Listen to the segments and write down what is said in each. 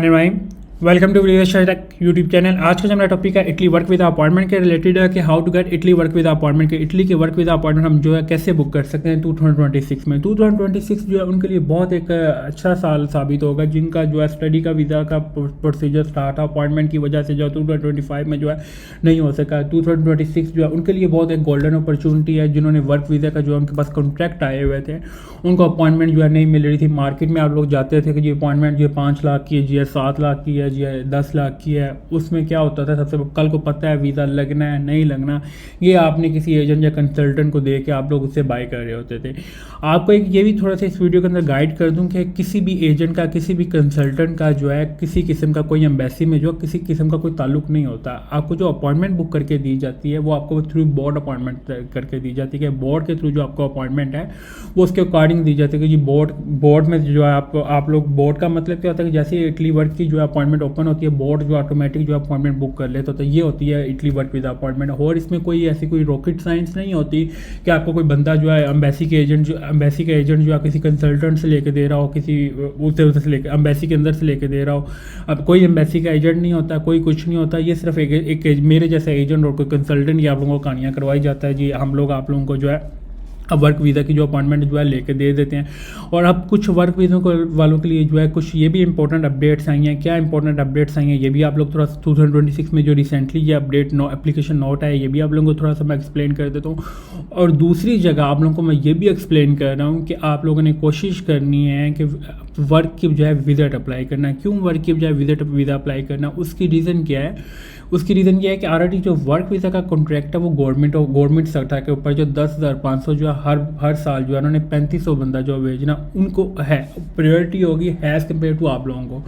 बिस्मिल्लाहिर्रहमानिर्रहीम। Welcome to tech YouTube channel. आज का जो हमारा टॉपिक है इटली वर्क विद अपॉइंटमेंट के रिलेटेड है कि how to get Italy work with appointment के इटली के वर्क विद अपॉइंटमेंट हम जो है कैसे बुक कर सकते हैं 2026 में। 2026 जो है उनके लिए बहुत एक अच्छा साल साबित होगा, जिनका जो है स्टडी का वीज़ा का प्रोसीजर स्टार्ट है अपॉइंटमेंट की वजह से जो 2025 में जो है नहीं हो सका। 2026 जो है उनके लिए बहुत एक गोल्डन अपॉर्चुनिटी है। जिन्होंने वर्क वीज़ा का जो है उनके पास कॉन्ट्रैक्ट आए हुए थे, उनको अपॉइंटमेंट जो है नहीं मिल रही थी। मार्केट में आप लोग जाते थे कि जी अपॉइंटमेंट जो 5 लाख की है, जी 7 लाख की है, जी 10 लाख की है। उसमें क्या होता था, सबसे कल को पता है वीज़ा लगना है नहीं लगना, ये आपने किसी एजेंट या कंसल्टेंट को दे के आप लोग उससे बाय कर रहे होते थे। आपको एक ये भी थोड़ा सा इस वीडियो के अंदर गाइड कर दूं कि किसी भी एजेंट का, किसी भी कंसल्टेंट का जो है किसी किस्म का कोई एम्बेसी में जो किसी किस्म का कोई ताल्लुक नहीं होता। आपको जो अपॉइंटमेंट बुक करके दी जाती है वो आपको थ्रू बोर्ड अपॉइंटमेंट करके दी जाती है कि बोर्ड के थ्रू जो आपको अपॉइंटमेंट है वो उसके अकॉर्डिंग दी जाती है कि जी बोर्ड में जो है आप लोग बोर्ड का मतलब क्या होता है कि जैसे इटली वर्क की जो अपॉइंटमेंट ओपन होती है, बोर्ड जो ऑटोमेटिक जो अपॉइंटमेंट बुक कर लेते तो ये होती है इटली वर्क विद अपॉइंटमेंट। और इसमें कोई ऐसी कोई रॉकेट साइंस नहीं होती कि आपको कोई बंदा जो है एम्बेसी के एजेंट जो है किसी कंसल्टेंट से लेके दे रहा हो, किसी उधर से लेके एम्बेसी के अंदर से लेके दे रहा हो। अब कोई एम्बेसी का एजेंट नहीं होता, कोई कुछ नहीं होता। ये सिर्फ एक मेरे जैसा एजेंट और कोई कंसल्टेंट या आप लोगों को कहानियाँ करवाई जाता है। जी हम लोग आप लोगों को जो है अब वर्क वीज़ा की जो अपॉइंटमेंट जो है लेके दे देते हैं। और अब कुछ वर्क वीज़ों को वालों के लिए जो है कुछ ये भी इंपॉर्टेंट अपडेट्स आई हैं। क्या इंपॉर्टेंट अपडेट्स आई हैं ये भी आप लोग थोड़ा 2026 में जो रिसेंटली ये अपडेट एप्लीकेशन नोट है ये भी आप लोगों को थोड़ा सा मैं एक्सप्लेन कर देता हूँ। और दूसरी जगह आप लोगों को मैं ये भी एक्सप्लेन कर रहा हूँ कि आप लोगों ने कोशिश करनी है कि वर्क की जो है विज़िट अप्लाई करना। क्यों वर्क की जो है वीज़ा अप्लाई करना, उसकी रीज़न क्या है? उसकी रीज़न ये है कि ऑलरेडी जो वर्क वीज़ा का कॉन्ट्रैक्ट है वो गवर्नमेंट सेक्टर के ऊपर जो 10,500 जो है हर साल जो है उन्होंने 3500 बंदा जो भेजना उनको है प्रायोरिटी होगी एज़ कम्पेयर टू आप लोगों को।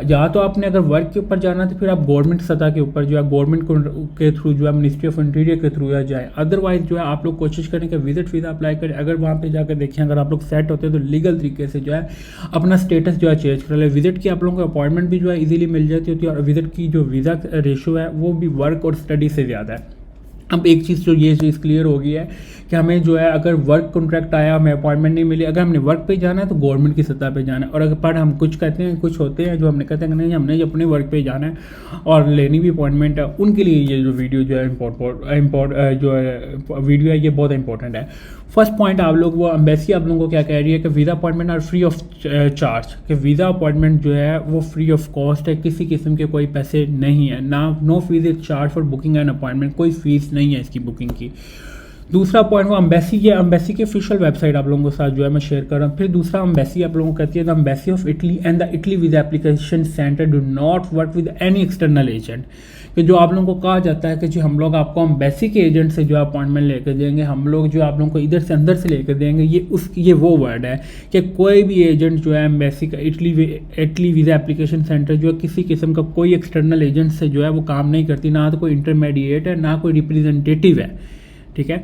या तो आपने अगर वर्क के ऊपर जाना तो फिर आप गवर्नमेंट सतह के ऊपर जो है गवर्नमेंट के थ्रू जो है मिनिस्ट्री ऑफ इंटीरियर के थ्रू जाए। अदरवाइज जो है आप लोग कोशिश करें कि विजिट वीज़ा अप्लाई करें। अगर वहाँ पे जाकर देखें अगर आप लोग सेट होते हैं तो लीगल तरीके से जो है अपना स्टेटस जो है चेंज कर ले। विजिट की आप लोगों को अपॉइंटमेंट भी जो है इजीली मिल जाती होती है और विजिट की जो वीज़ा रेशो है वो भी वर्क और स्टडी से ज़्यादा है। अब एक चीज़ जो ये चीज़ क्लियर हो गई है कि हमें जो है अगर वर्क कॉन्ट्रैक्ट आया हमें अपॉइंटमेंट नहीं मिली, अगर हमने वर्क पे जाना है तो गवर्नमेंट की सतह पे जाना है। और अगर पर हम कुछ कहते हैं, कुछ होते हैं जो हमने कहते हैं कि नहीं हमने अपने वर्क पे जाना है और लेनी भी अपॉइंटमेंट है, उनके लिए ये जो वीडियो जो है जो है वीडियो है ये बहुत इंपॉर्टेंट है। फर्स्ट पॉइंट आप लोग वो एम्बेसी आप लोगों को क्या कह रही है कि visa appointment are free of charge, कि वीज़ा अपॉइंटमेंट जो है वो फ्री ऑफ कॉस्ट है, किसी किस्म के कोई पैसे नहीं है, no fee is charge for booking an appointment, कोई फीस नहीं है इसकी बुकिंग की। दूसरा पॉइंट वो एम्बेसी की ऑफिशियल वेबसाइट आप लोगों के साथ जो है मैं शेयर कर रहा हूँ। फिर दूसरा एम्बेसी आप लोगों को कहती है the embassy of Italy and the Italy visa application centre do not work with any external agent, कि जो आप लोगों को कहा जाता है कि जो हम लोग आपको एम्बेसी के एजेंट से जो अपॉइंटमेंट लेकर देंगे, हम लोग जो आप लोगों को इधर से अंदर से लेकर देंगे, ये वो वर्ड है कि कोई भी एजेंट जो है एम्बेसी का इटली वीज़ा एप्लीकेशन सेंटर जो है किसी किस्म का कोई एक्सटर्नल एजेंट से जो है वो काम नहीं करती, ना तो कोई इंटरमीडिएट है ना कोई रिप्रेजेंटेटिव है। ठीक है।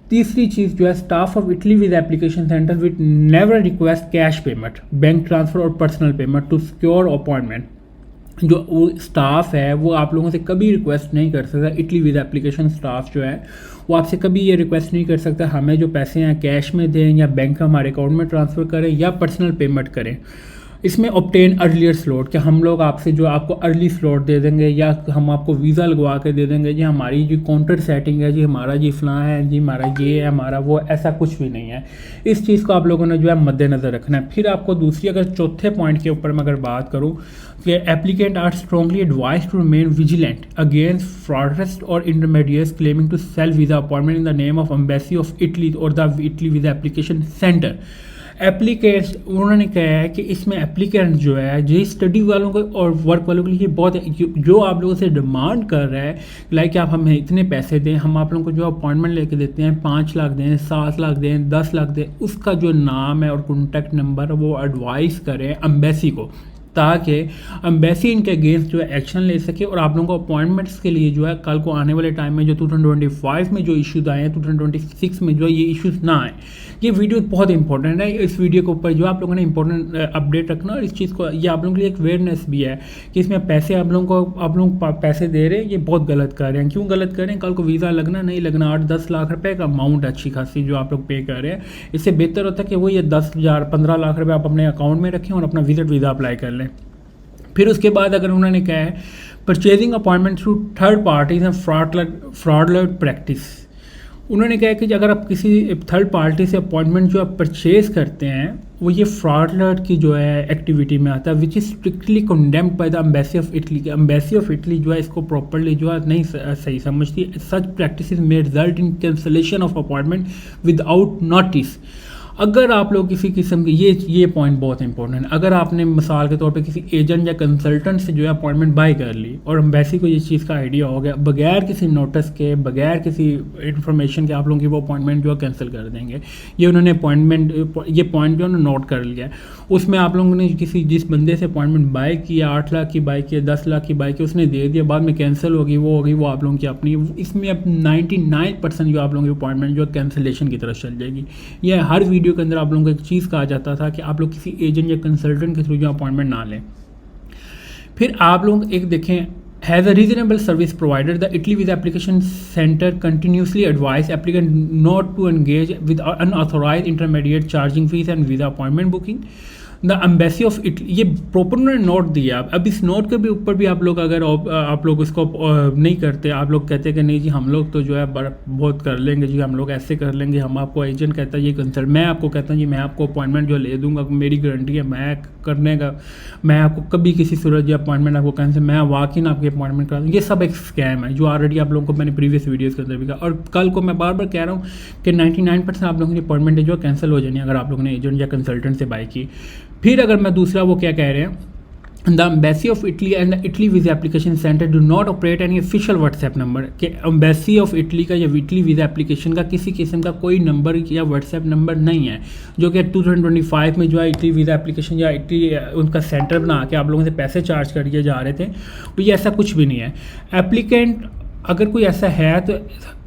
तीसरी चीज़ जो है staff of Italy with application centre with never request cash payment, bank transfer और personal payment to secure appointment. जो वो स्टाफ है वो आप लोगों से कभी रिक्वेस्ट नहीं कर सकता। इटली विद एप्लीकेशन स्टाफ जो है वो आपसे कभी ये रिक्वेस्ट नहीं कर सकता हमें जो पैसे हैं कैश में दें या बैंक हमारे अकाउंट में ट्रांसफ़र करें या पर्सनल पेमेंट करें। इसमें ऑब्टेन अर्लियर स्लॉट, कि हम लोग आपसे जो आपको अर्ली स्लॉट दे देंगे या हम आपको वीज़ा लगवा के दे देंगे, जी हमारी जो काउंटर सेटिंग है, जी हमारा जी फलां है, जी हमारा ये है, हमारा वो, ऐसा कुछ भी नहीं है। इस चीज़ को आप लोगों ने जो है मद्देनज़र रखना है। फिर आपको दूसरी अगर चौथे पॉइंट के ऊपर मैं अगर बात करूँ कि applicant are strongly advise to remain vigilant against fraudsters और intermediates claiming to sell visa appointment in the name of embassy of Italy और the Italy visa application centre. Applicants उन्होंने कहा है कि इसमें एप्लीकेंट जो है जो स्टडी वालों को और वर्क वालों के लिए बहुत जो आप लोगों से डिमांड कर रहा है लाइक आप हमें इतने पैसे दें, हम आप लोगों को जो अपॉइंटमेंट लेके देते हैं 5 लाख दें, 7 लाख दें, 10 लाख दें, उसका जो नाम है और कॉन्टैक्ट नंबर वो एडवाइस करें एम्बेसी को, ताकि एम्बेसी इनके अगेंस्ट जो है एक्शन ले सके और आप लोगों को अपॉइंटमेंट्स के लिए जो है कल को आने वाले टाइम में जो 2025 में जो इश्यूज आए हैं 2026 में जो ये इश्यूज ना आए। ये वीडियो बहुत इंपॉर्टेंट है। इस वीडियो के ऊपर जो आप लोगों ने इंपॉर्टेंट अपडेट रखना और इस चीज़ को ये आप लोगों के लिए एक अवेयरनेस भी है कि इसमें पैसे आप लोग पैसे दे रहे हैं ये बहुत गलत कर रहे हैं। क्यों गलत कर रहे हैं? कल को वीज़ा लगना नहीं लगना 8-10 लाख रुपए का अमाउंट अच्छी खासी जो आप लोग पे कर रहे हैं, इससे बेहतर होता है कि वो ये 10,000 15 लाख रुपये आप अपने अकाउंट में रखें और अपना विजिट वीज़ा अप्लाई कर लें। फिर उसके बाद अगर उन्होंने कहा है purchasing appointment through third parties and fraudulent practice. उन्होंने कहा कि अगर आप किसी थर्ड पार्टी से अपॉइंटमेंट जो आप परचेज करते हैं वो ये फ्रॉडलैंड की जो है एक्टिविटी में आता है, which is strictly condemned by the embassy of Italy. Embassy of Italy जो है इसको प्रॉपरली जो है नहीं सही समझती। Such practice may result in cancellation of appointment without notice. अगर आप लोग किसी किस्म की ये पॉइंट बहुत इंपॉर्टेंट है, अगर आपने मिसाल के तौर पे किसी एजेंट या कंसल्टेंट से जो है अपॉइंटमेंट बाय कर ली और एम्बेसी को ये चीज़ का आइडिया हो गया, बगैर किसी नोटिस के, बगैर किसी इन्फॉर्मेशन के आप लोगों की वो अपॉइंटमेंट जो है कैंसिल कर देंगे। ये उन्होंने ये पॉइंट जो है नोट कर लिया है। उसमें आप लोगों ने जिस बंदे से अपॉइंटमेंट बाय किया, 8 लाख की बाय किया, 10 लाख की बाय की, उसने दे दिया, बाद में कैंसिल होगी, वो होगी, वो आप लोगों की अपनी। इसमें अब 99% जो आप लोगों की अपॉइंटमेंट जो है कैंसिलेशन की तरफ चल जाएगी। यह हर वीडियो के अंदर आप लोगों को एक चीज़ कहा जाता था कि आप लोग किसी एजेंट या कंसल्टेंट के थ्रू जो अपॉइंटमेंट ना लें। फिर आप लोग एक देखें, has a reasonable service provider the Italy visa application centre continuously advise applicant not to engage with unauthorise intermediate charging fee and visa appointment booking. The embassy of Italy, ये proper उन्होंने note दिया। अब इस note के भी ऊपर भी आप लोग अगर आप लोग इसको नहीं करते, आप लोग कहते हैं कि नहीं जी हम लोग तो जो है बहुत कर लेंगे जी, हम लोग ऐसे कर लेंगे, हम आपको एजेंट कहता है ये कंसल्ट, मैं आपको कहता हूँ जी मैं आपको अपॉइंटमेंट जो ले दूंगा, मेरी गारंटी है मैं करने का, मैं आपको कभी किसी सूरत जो अपॉइंटमेंट आपको कैंसिल, मैं वाकई आपकी अपॉइंटमेंट करा दूँ। ये सब एक स्कैम है जो ऑलरेडी आप लोगों को मैंने प्रीवियस वीडियोज़ के अंदर भी कहा। और कल को मैं बार बार कह रहा हूँ कि 99% आप लोगों की अपॉइंटमेंट जो कैंसिल हो जानी है अगर आप लोगों ने एजेंट या कंसल्टेंट से बाय की। फिर अगर मैं दूसरा वो क्या कह रहे हैं, the embassy of Italy and the Italy visa application centre do not operate any official WhatsApp number. कि एम्बेसी ऑफ इटली का या इटली वीज़ा एप्लीकेशन का किसी किस्म का कोई नंबर या व्हाट्सएप नंबर नहीं है, जो कि 2025 में जो है इटली वीज़ा एप्लीकेशन या इटली उनका सेंटर बना के आप लोगों से पैसे चार्ज कर दिए जा रहे थे। तो ये ऐसा कुछ भी नहीं है। एप्लीकेंट अगर कोई ऐसा है तो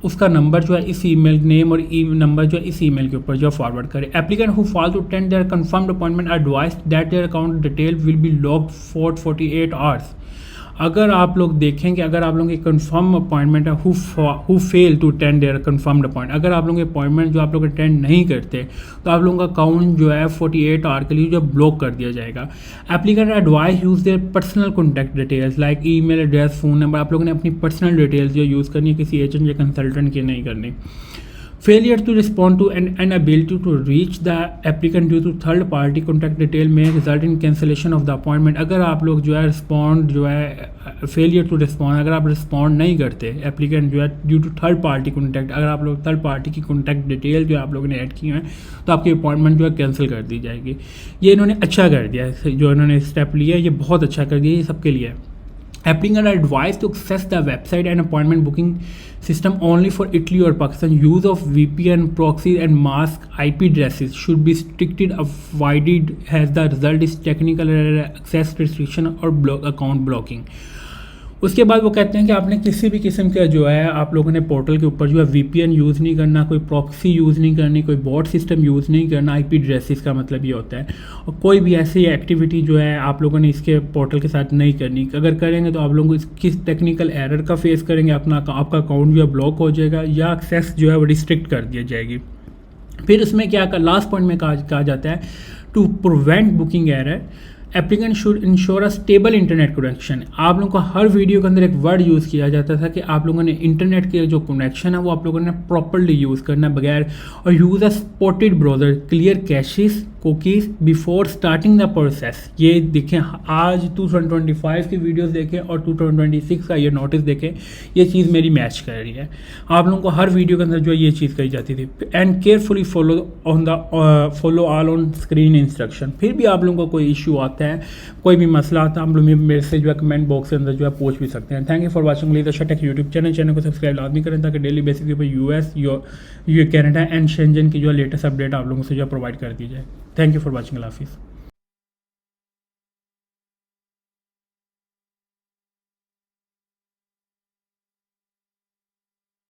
उसका नंबर जो है इस ईमेल नेम और नंबर जो है इस ईमेल के ऊपर जो फॉरवर्ड करे। Applicant who fall to attend their confirmed appointment are advised that their account detail will be logged for 48 hours. अगर आप लोग देखें कि अगर आप लोगों की कंफर्म अपॉइंटमेंट है, who fail to attend their confirmed appointment, अगर आप लोगों के अपॉइंटमेंट जो आप लोग अटेंड नहीं करते तो आप लोगों का अकाउंट जो है 48 आवर के लिए जो ब्लॉक कर दिया जाएगा। Applicant advice use their personal contact details like email address, phone number. आप लोगों ने अपनी पर्सनल डिटेल्स जो यूज़ करनी है, किसी एजेंट या कंसल्टेंट की नहीं करनी। Failure to respond to and inability to reach the applicant due to third party contact detail may result in cancellation of the appointment। अगर आप लोग जो है रिस्पॉन्ड जो है फेलियर टू रिस्पॉन्ड, अगर आप रिस्पॉन्ड नहीं करते एप्लीकेंट जो है due to third party contact, अगर आप लोग थर्ड पार्टी की कॉन्टैक्ट डिटेल जो आप लोगों ने ऐड की हैं तो आपकी अपॉइंटमेंट जो है कैंसिल कर दी जाएगी। ये इन्होंने अच्छा कर दिया है, जो इन्होंने स्टेप लिया ये बहुत अच्छा कर दिया, ये सबके लिए है। Applicants are advised to access the website and appointment booking system only for Italy or Pakistan. Use of VPN, proxies and mask IP addresses should be strictly avoided as the result is technical error, access restriction or account blocking। उसके बाद वो कहते हैं कि आपने किसी भी किस्म का जो है आप लोगों ने पोर्टल के ऊपर जो है VPN यूज़ नहीं करना, कोई प्रॉक्सी यूज़ नहीं करनी, कोई बॉट सिस्टम यूज़ नहीं करना। IP एड्रेसेस का मतलब ये होता है, और कोई भी ऐसी एक्टिविटी जो है आप लोगों ने इसके पोर्टल के साथ नहीं करनी। अगर करेंगे तो आप लोगों को किस टेक्निकल एरर का फेस करेंगे, आपका अकाउंट जो है ब्लॉक हो जाएगा या एक्सेस जो है वो रिस्ट्रिक्ट कर दिया जाएगी। फिर उसमें क्या लास्ट पॉइंट में कहा जाता है to prevent booking error applicant should ensure a stable internet connection. आप लोगों को हर वीडियो के अंदर एक वर्ड यूज़ किया जाता था कि आप लोगों ने इंटरनेट के जो कनेक्शन है वो आप लोगों ने प्रॉपरली यूज़ करना बगैर, और use a spotted browser, clear caches cookies before starting the process. ये देखें, आज 2025 की वीडियोस देखें और 2026 का ये नोटिस देखें, ये चीज़ मेरी मैच कर रही है। आप लोगों को हर वीडियो के अंदर जो ये चीज़ कही जाती थी, and carefully follow all on screen instruction. फिर भी आप लोगों को कोई इशू आता है, कोई भी मसला आता है, आप लोग मेरे से जो है कमेंट बॉक्स के अंदर जो है पूछ भी सकते हैं। Thank you for watching lead take YouTube channel को सब्सक्राइब लाजमी करें ताकि डेली बेसिस के ऊपर US, कनाडा एंड शेंजन की जो लेटेस्ट अपडेट आप लोगों से जो प्रोवाइड कर दी जाए। Thank you for watching. अल्लाह हाफिज़।